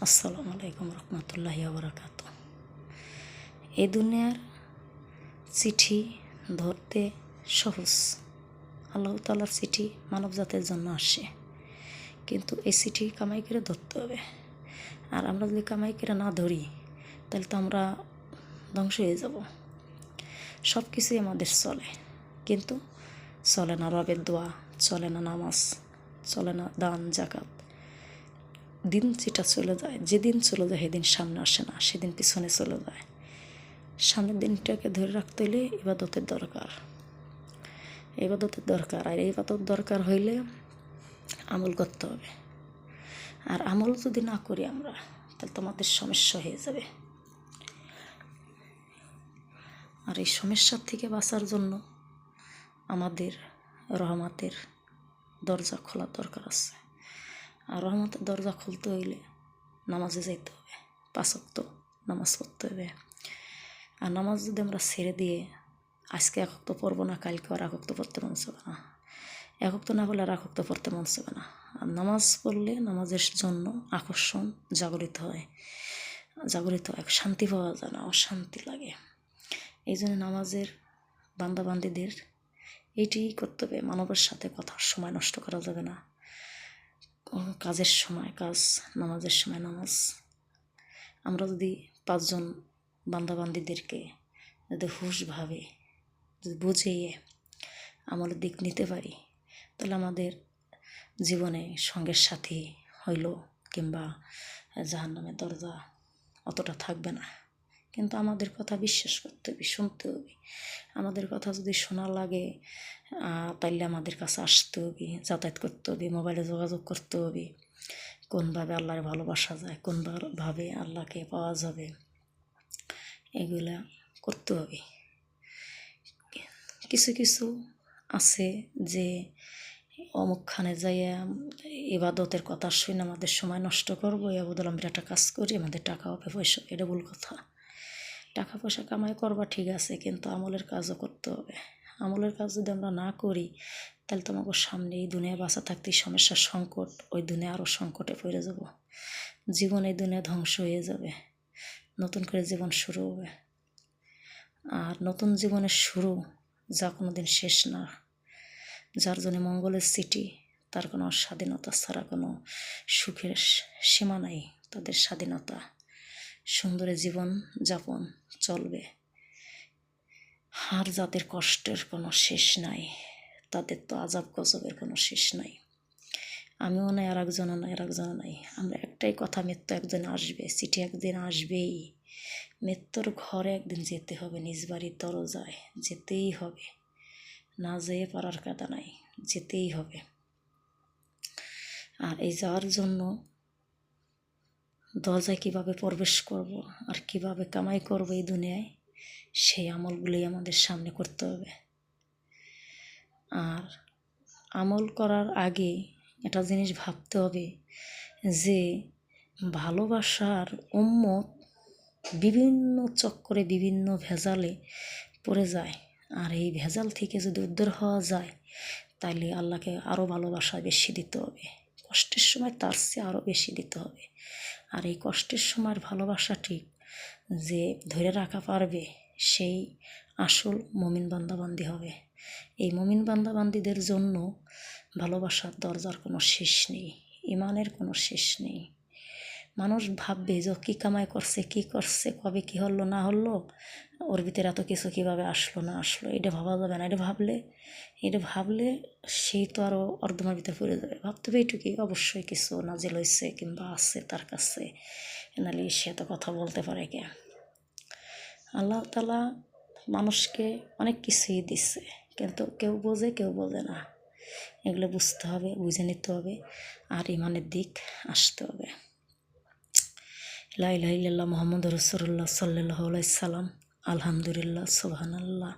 আসসালামু আলাইকুম রহমতুল্লাহি ওয়া এই দুনিয়ার চিঠি ধরতে সহজ। আল্লাহ তাআলার চিঠি মানব জাতির জন্য আসে, কিন্তু এই চিঠি কামাই করে ধরতে হবে। আর আমরা যদি কামাই করে না ধরি তাহলে তো আমরা ধ্বংস হয়ে যাব। সব কিছুই আমাদের চলে, কিন্তু চলে না রবের দোয়া, চলে না নামাজ, চলে না দান জাকাত। দিন যেটা চলে যায়, যেদিন চলে যায় সেদিন সামনে আসে না, সেদিন পিছনে চলে যায়। সামনের দিনটাকে ধরে রাখতে হলে ইবাদতের দরকার, আর ইবাদত দরকার হইলে আমল করতে হবে। আর আমল যদি না করি আমরা, তাহলে তোমাদের সমস্যা হয়ে যাবে। আর এই সমস্যার থেকে বাঁচার জন্য আমাদের রহমতের দরজা খোলার দরকার আছে। আর রহমতের দরজা খুলতে হইলে নামাজে যাইতে হবে, 5 ওয়াক্ত নামাজ পড়তে হবে। আর নামাজ যদি আমরা ছেড়ে দিয়ে আজকে 1 ওয়াক্ত পড়বো না, কালকে আর 1 ওয়াক্ত পড়তে মন চাবে না, 1 ওয়াক্ত না পড়লে আর 1 ওয়াক্ত পড়তে মন চাবে না। আর নামাজ পড়লে নামাজের জন্য আকর্ষণ জাগরিত হয়, শান্তি পাওয়া যায় না, অশান্তি লাগে। এই জন্য নামাজের বান্দাবান্দিদের এইটাই করতে হবে, মানবের সাথে কথার সময় নষ্ট করা যাবে না। কাজের সময় কাজ, নামাজের সময় নামাজ। আমরা যদি 5 জন বান্দাবান্দিদেরকে যদি হুঁশভাবে যদি বুঝিয়ে আমলের দিক নিতে পারি, তাহলে আমাদের জীবনে সঙ্গের সাথী হইল কিংবা জাহান্নামের দরজা অতটা থাকবে না। কিন্তু আমাদের কথা বিশ্বাস করতে হবে, শুনতে হবে। আমাদের কথা যদি শোনা লাগে তাইলে আমাদের কাছে আসতে হবে, যাতায়াত করতে হবে, মোবাইলে যোগাযোগ করতে হবে। কোনভাবে আল্লাহর ভালোবাসা যায়, কোনভাবে আল্লাহকে পাওয়া যাবে, এগুলা করতে হবে। কিছু কিছু আছে যে অমুকখানে যাইয়া ইবাদতের কথা শুনে আমাদের সময় নষ্ট করবো, এ বদল আমরা একটা কাজ করি, আমাদের টাকা হবে, পয়সা। এটা ভুল কথা। টাকা পয়সা কামাই করবা ঠিক আছে, কিন্তু আমলের কাজও করতে হবে। আমলের কাজ যদি আমরা না করি, তাহলে তোমাকে সামনে এই দুনিয়ায় বাঁচা থাকতেই সমস্যার সংকট, ওই দুনিয়া আরও সংকটে পড়ে যাব। জীবন এই দুনিয়া ধ্বংস হয়ে যাবে, নতুন করে জীবন শুরু হবে। আর নতুন জীবনের শুরু যা কোনো দিন শেষ না। যার জন্য মঙ্গলের সিটি, তার কোনো স্বাধীনতা ছাড়া কোনো সুখের সীমা নাই। তাদের স্বাধীনতা, সুন্দর জীবন যাপন চলবে। আর যাদের কষ্টের কোনো শেষ নাই, তাদের তো আজাব গজবের কোনো শেষ নাই। আমিও নাই, আর একজনও নাই, আমরা একটাই কথা, মৃত্যু একদিন আসবে, চিঠি একদিন আসবেই। মৃত্যুর ঘরে একদিন যেতে হবে, নিজ বাড়ির দরজায় যেতেই হবে, না যেয়ে পারার কথা নাই, যেতেই হবে। আর এই যাওয়ার জন্য দরজায় কীভাবে প্রবেশ করব আর কিভাবে কামাই করব এই দুনিয়ায়, সেই আমলগুলোই আমাদের সামনে করতে হবে। আর আমল করার আগে একটা জিনিস ভাবতে হবে যে ভালোবাসার উম্মত বিভিন্ন চক্করে, বিভিন্ন ভেজালে পড়ে যায়। আর এই ভেজাল থেকে যদি উদ্ধার হওয়া যায়, তাইলে আল্লাহকে আরও ভালোবাসা বেশি দিতে হবে, কষ্টের সময় তার চেয়ে আরও বেশি দিতে হবে। আর এই কষ্টের সময়ের ভালোবাসাটি যে ধরে রাখা পারবে, সেই আসল মুমিন বান্দাবান্দি হবে। এই মুমিন বান্দাবান্দিদের জন্য ভালোবাসার দরজার কোনো শেষ নেই, ইমানের কোনো শেষ নেই। মানুষ ভাববে যে কী কামাই করছে, কবে কী হলো না হলো, ওর ভিতরে এত কিছু কীভাবে আসলো না আসলো, এটা ভাবা যাবে না। এটা ভাবলে সেই তো আরও অর্ধমার ভিতরে পড়ে যাবে। ভাবতে হবে এইটুকুই, অবশ্যই কিছু নাজিল হয়েছে কিংবা আছে তার কাছে, নাহলে সে তো কথা বলতে পারে কে। আল্লাহ তাআলা মানুষকে অনেক কিছুই দিচ্ছে, কিন্তু কেউ বোঝে, কেউ বোঝে না। এগুলো বুঝতে হবে, বুঝে নিতে হবে, আর ইমানের দিক আসতে হবে। লা ইলাহা ইল্লাল্লাহ মুহাম্মাদুর রাসূলুল্লাহ সাল্লাল্লাহু আলাইহি সাল্লাম। আলহামদুলিল্লাহ, সুবহানাল্লাহ।